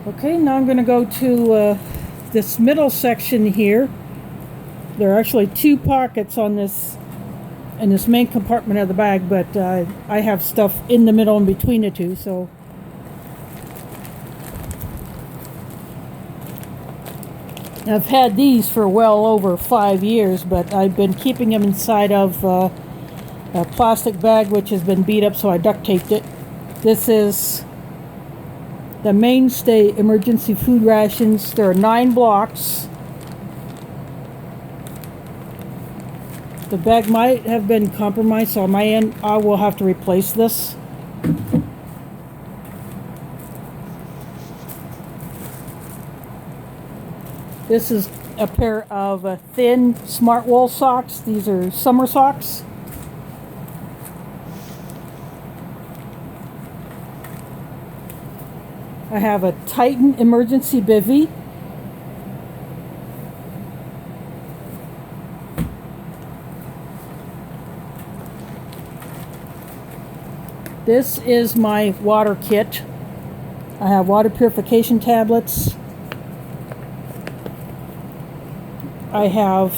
Okay, now I'm going to go to this middle section here. There are actually two pockets on this in this main compartment of the bag, but I have stuff in the middle and between the two, so I've had these for well over 5 years, but I've been keeping them inside of a plastic bag which has been beat up, so I duct taped it. This is the Mainstay emergency food rations. There are 9 blocks. The bag might have been compromised, so on my end I will have to replace this. This is a pair of thin smart wool socks. These are summer socks. I have a Titan emergency bivvy. This is my water kit. I have water purification tablets. I have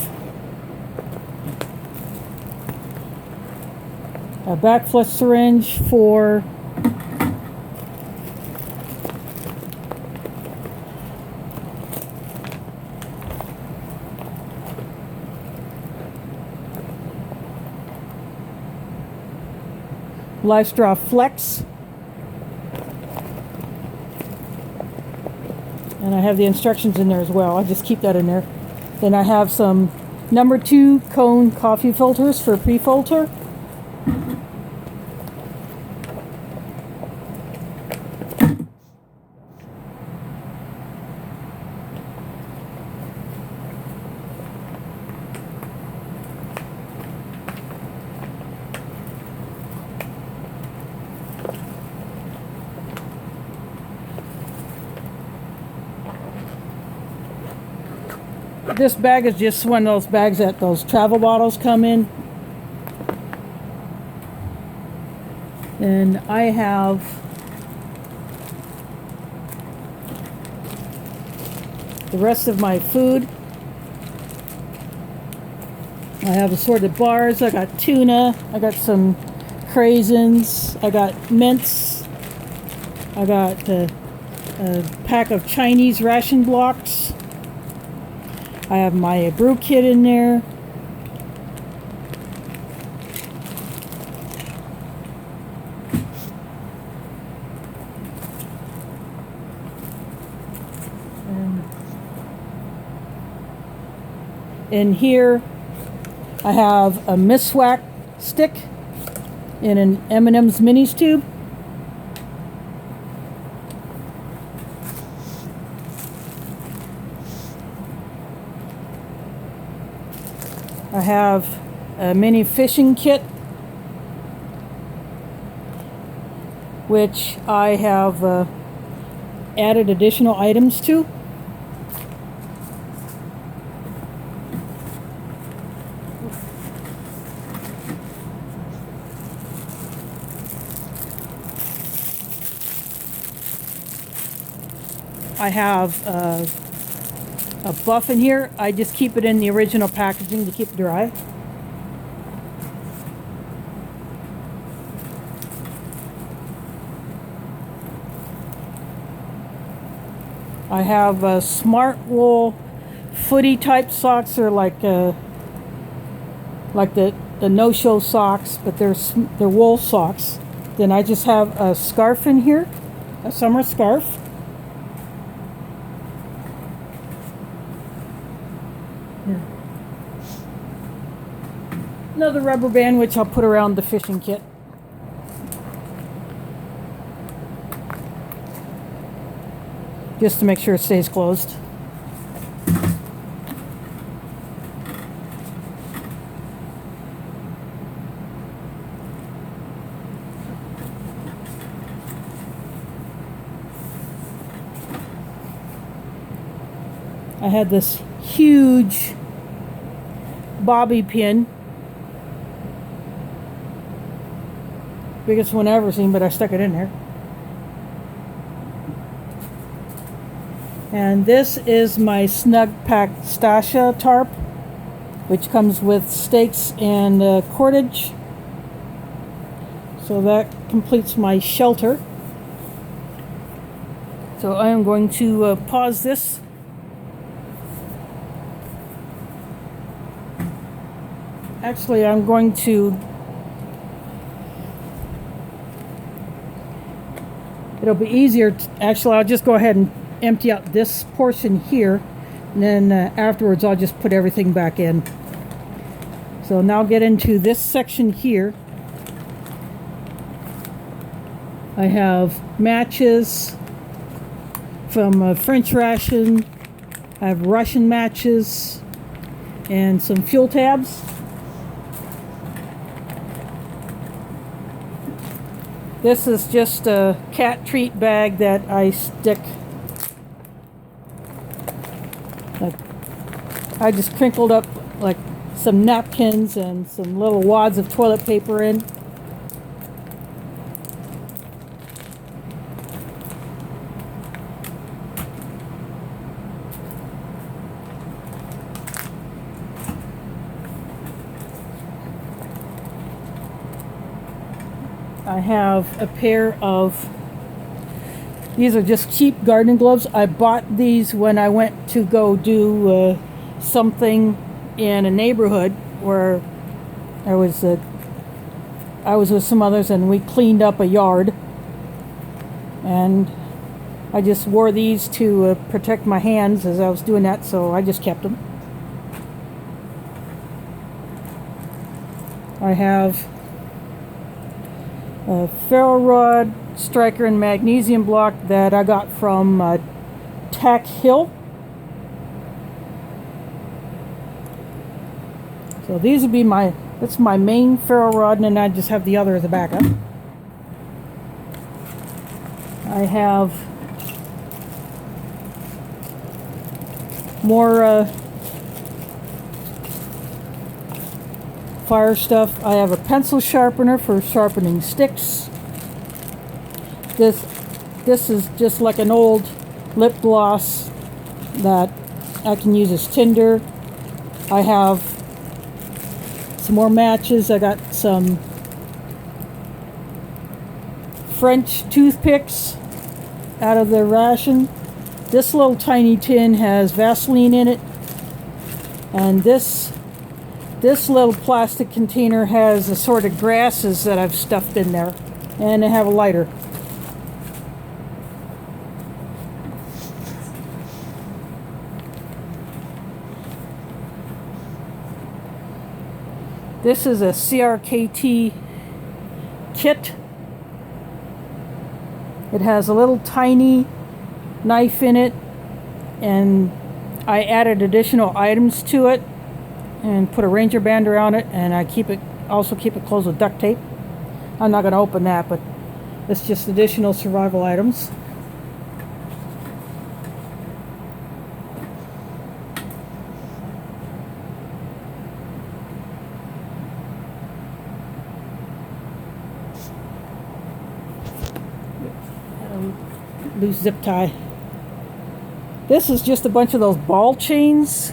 a backflush syringe for LifeStraw Flex. And I have the instructions in there as well. I'll just keep that in there. Then I have some number 2 cone coffee filters for pre-filter. This bag is just one of those bags that those travel bottles come in. And I have the rest of my food. I have assorted bars. I got tuna. I got some craisins. I got mints. I got a pack of Chinese ration blocks. I have my brew kit in there. And in here, I have a Miswak stick in an M&M's Minis tube. I have a mini fishing kit, which I have added additional items to. I have a buff in here. I just keep it in the original packaging to keep it dry. I have smart wool footy type socks. They're like the no-show socks, but they're wool socks. Then I just have a scarf in here, a summer scarf. Another rubber band, which I'll put around the fishing kit. Just to make sure it stays closed. I had this huge bobby pin. Biggest one I've ever seen, but I stuck it in there. And this is my Snug Pack Stasha tarp, which comes with stakes and cordage. So that completes my shelter. So I am going to pause this. Actually, I'm going to, it'll be easier, actually I'll just go ahead and empty out this portion here, and then afterwards I'll just put everything back in. So now I'll get into this section here. I have matches from French ration, I have Russian matches, and some fuel tabs. This is just a cat treat bag that I stick. I just crinkled up like some napkins and some little wads of toilet paper in. I have a pair of, these are just cheap gardening gloves. I bought these when I went to go do something in a neighborhood where I was with some others, and we cleaned up a yard. And I just wore these to protect my hands as I was doing that, so I just kept them. I have a ferro rod, striker, and magnesium block that I got from Tack Hill. So these would be that's my main ferro rod, and then I just have the other as a backup. I have more fire stuff. I have a pencil sharpener for sharpening sticks. This is just like an old lip gloss that I can use as tinder. I have some more matches. I got some French toothpicks out of the ration. This little tiny tin has Vaseline in it, and this little plastic container has assorted grasses that I've stuffed in there, and I have a lighter. This is a CRKT kit. It has a little tiny knife in it, and I added additional items to it and put a Ranger band around it, and I also keep it closed with duct tape. I'm not going to open that, but it's just additional survival items. Loose zip tie. This is just a bunch of those ball chains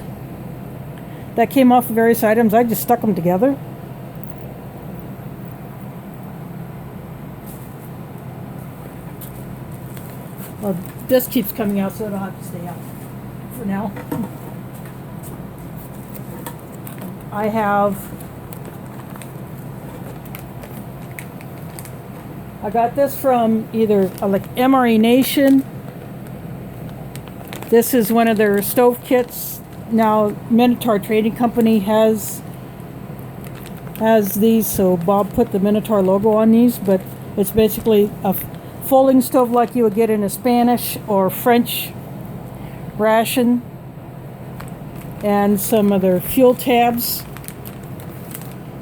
that came off of various items. I just stuck them together. Well, this keeps coming out, so it'll have to stay out for now. I got this from either like MRE Nation. This is one of their stove kits. Now Minotaur Trading Company has these, so Bob put the Minotaur logo on these, but it's basically a folding stove like you would get in a Spanish or French ration, and some of their fuel tabs,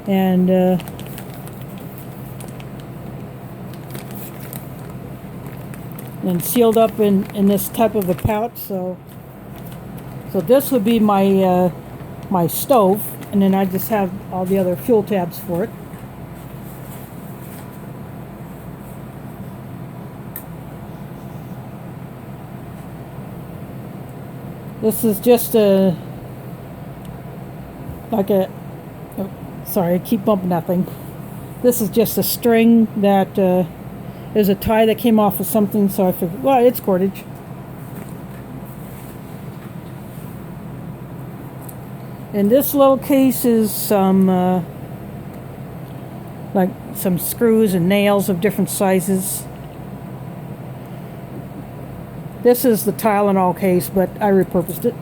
and sealed up in this type of a pouch. So this would be my my stove, and then I just have all the other fuel tabs for it. This is just a, like a, oh, sorry, I keep bumping that thing. This is just a string that is a tie that came off of something, so I figured, well, it's cordage. And this little case is some, like some screws and nails of different sizes. This is the Tylenol case, but I repurposed it.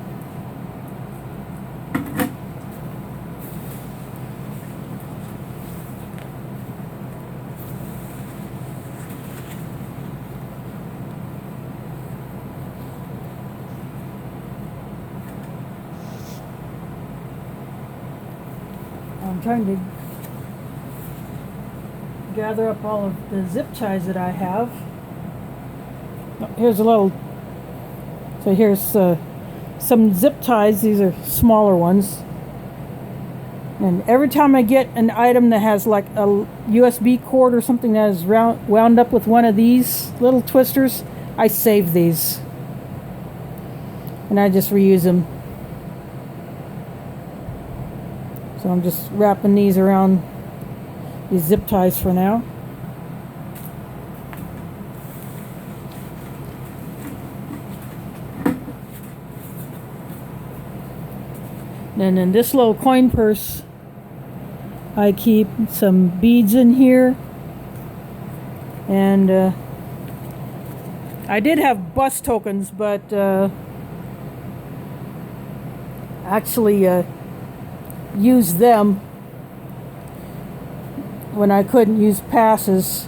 I'm trying to gather up all of the zip ties that I have. Here's a little, so here's some zip ties. These are smaller ones. And every time I get an item that has like a USB cord or something that is wound up with one of these little twisters, I save these. And I just reuse them. So I'm just wrapping these around these zip ties for now. And in this little coin purse, I keep some beads in here. And I did have bus tokens, but actually used them when I couldn't use passes.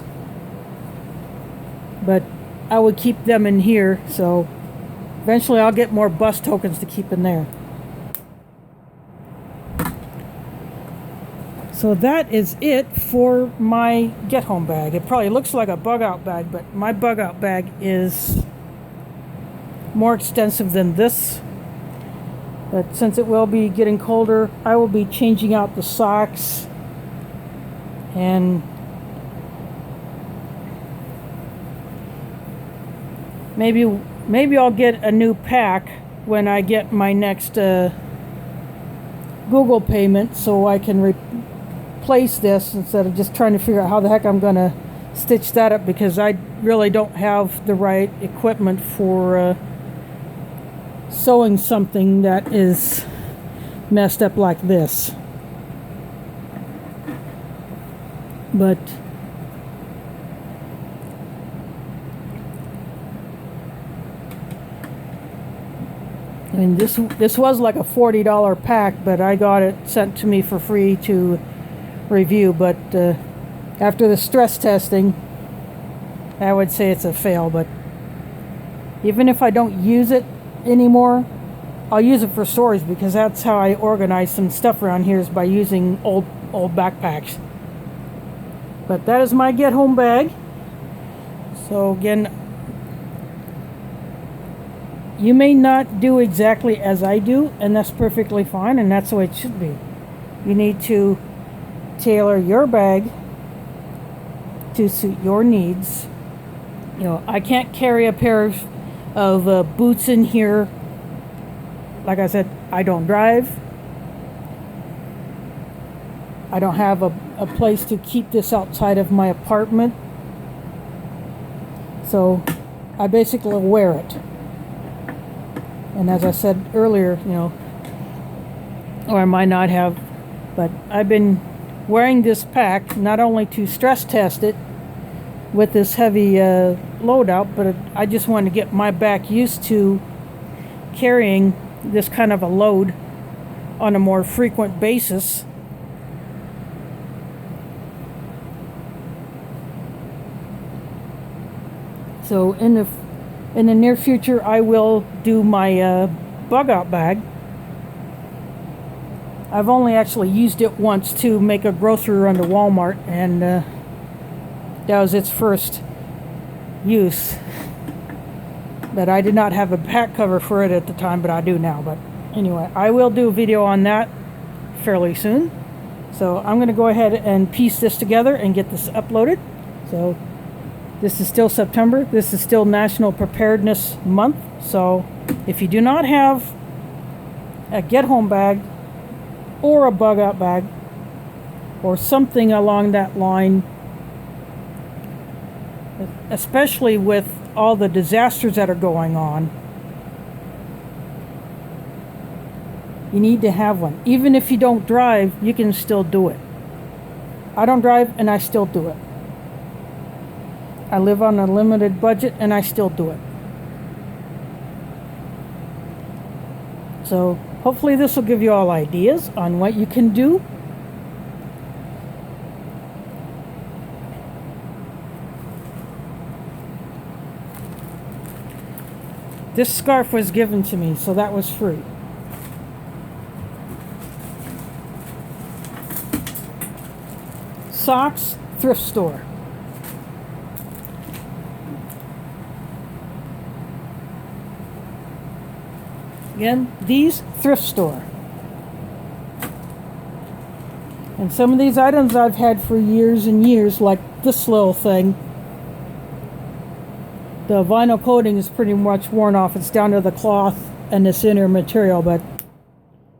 But I would keep them in here, so eventually I'll get more bus tokens to keep in there. So that is it for my get home bag. It probably looks like a bug out bag, but my bug out bag is more extensive than this. But since it will be getting colder, I will be changing out the socks, and maybe I'll get a new pack when I get my next Google payment, so I can replace this instead of just trying to figure out how the heck I'm gonna stitch that up, because I really don't have the right equipment for sewing something that is messed up like this. But I mean, this was like a $40 pack, but I got it sent to me for free to review. But after the stress testing, I would say it's a fail. But even if I don't use it anymore, I'll use it for storage, because that's how I organize some stuff around here, is by using old backpacks. But that is my get home bag. So again, you may not do exactly as I do, and that's perfectly fine, and that's the way it should be. You need to tailor your bag to suit your needs. You know, I can't carry a pair of boots in here. Like I said, I don't drive. I don't have a place to keep this outside of my apartment. So I basically wear it. And as I said earlier, you know, or I might not have, but I've been wearing this pack not only to stress test it with this heavy loadout, but I just want to get my back used to carrying this kind of a load on a more frequent basis. So in the near future, I will do my bug out bag. I've only actually used it once to make a grocery run to Walmart, and that was its first use. But I did not have a back cover for it at the time, but I do now. But anyway, I will do a video on that fairly soon. So I'm going to go ahead and piece this together and get this uploaded. So this is still September. This is still National Preparedness Month. So if you do not have a get home bag or a bug out bag or something along that line, especially with all the disasters that are going on. You need to have one. Even if you don't drive, you can still do it. I don't drive and I still do it. I live on a limited budget and I still do it. So hopefully this will give you all ideas on what you can do. This scarf was given to me, so that was free. Socks, thrift store. Again, these, thrift store. And some of these items I've had for years and years, like this little thing. The vinyl coating is pretty much worn off. It's down to the cloth and this inner material, but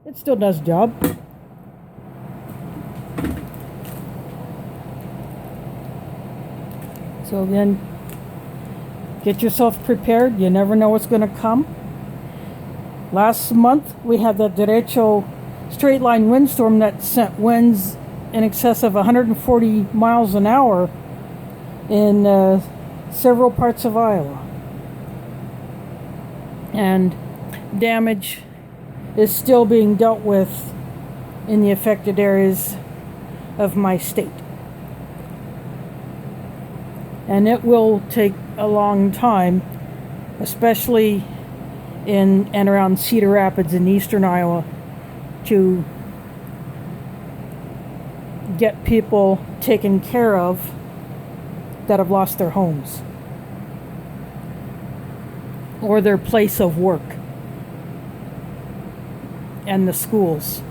it still does the job. So again, get yourself prepared. You never know what's going to come. Last month, we had the derecho straight line windstorm that sent winds in excess of 140 miles an hour in several parts of Iowa. And damage is still being dealt with in the affected areas of my state. And it will take a long time, especially in and around Cedar Rapids in eastern Iowa, to get people taken care of that have lost their homes or their place of work and the schools.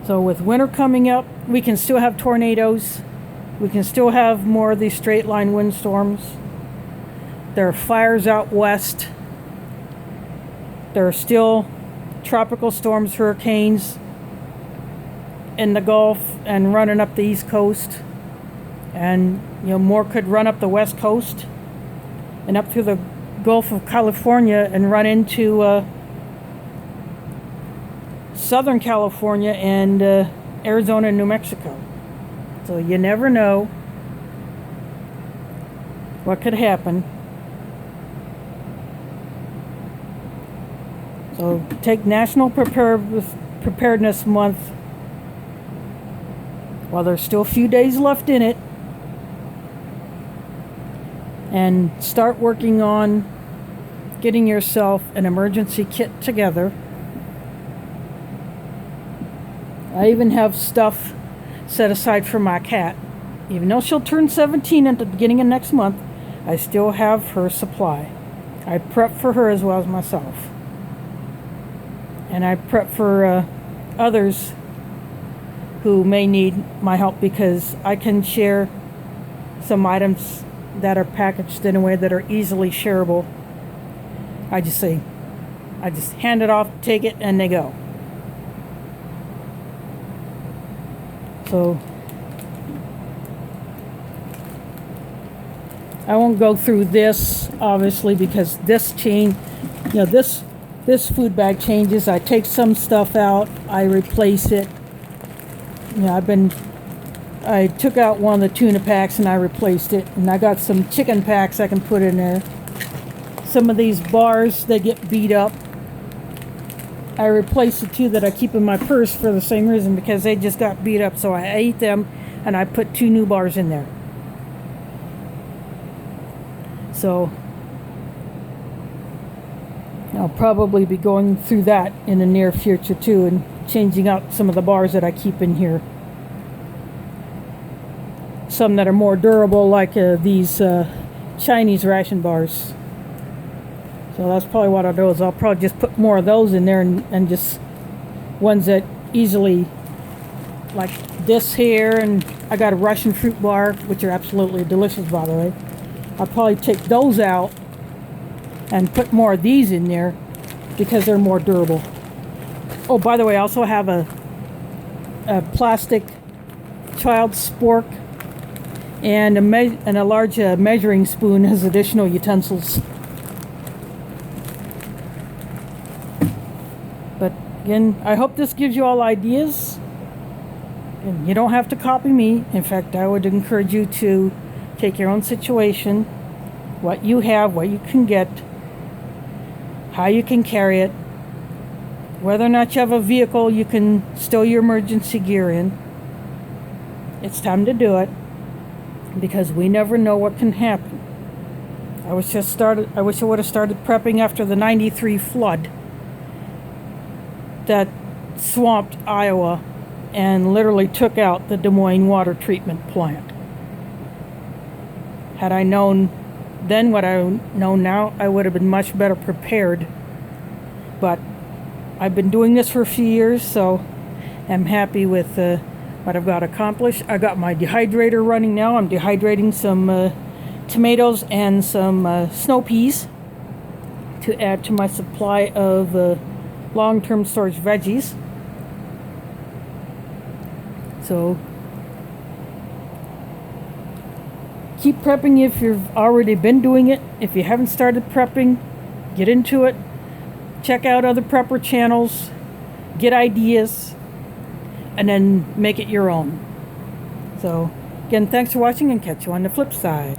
So with winter coming up, we can still have tornadoes. We can still have more of these straight line windstorms. There are fires out west. There are still tropical storms, hurricanes in the Gulf and running up the East Coast. And, more could run up the West Coast and up through the Gulf of California and run into Southern California and Arizona and New Mexico. So you never know what could happen. So take National Preparedness Month while there's still a few days left in it, and start working on getting yourself an emergency kit together. I even have stuff set aside for my cat. Even though she'll turn 17 at the beginning of next month, I still have her supply. I prep for her as well as myself. And I prep for others who may need my help, because I can share some items that are packaged in a way that are easily shareable. I just hand it off, take it, and they go. So I won't go through this, obviously, because this this food bag changes. I take some stuff out, I replace it. I took out one of the tuna packs and I replaced it, and I got some chicken packs I can put in there. Some of these bars, they get beat up. I replaced the two that I keep in my purse for the same reason, because they just got beat up, so I ate them and I put 2 new bars in there. So I'll probably be going through that in the near future too, and changing out some of the bars that I keep in here. Some that are more durable, like these Chinese ration bars. So that's probably what I'll do, is I'll probably just put more of those in there, and just ones that easily, like this here, and I got a Russian fruit bar, which are absolutely delicious, by the way. I'll probably take those out and put more of these in there because they're more durable. Oh, by the way, I also have a plastic child's spork and a large measuring spoon as additional utensils. But again, I hope this gives you all ideas. And you don't have to copy me. In fact, I would encourage you to take your own situation, what you have, what you can get, how you can carry it, whether or not you have a vehicle you can stow your emergency gear in. It's time to do it, because we never know what can happen. I wish I would have started prepping after the '93 flood that swamped Iowa and literally took out the Des Moines water treatment plant. Had I known then what I know now, I would have been much better prepared. But I've been doing this for a few years, so I'm happy with what I've got accomplished. I got my dehydrator running now. I'm dehydrating some tomatoes and some snow peas to add to my supply of long-term storage veggies. So keep prepping if you've already been doing it. If you haven't started prepping, get into it. Check out other prepper channels, get ideas, and then make it your own. So again, thanks for watching, and catch you on the flip side.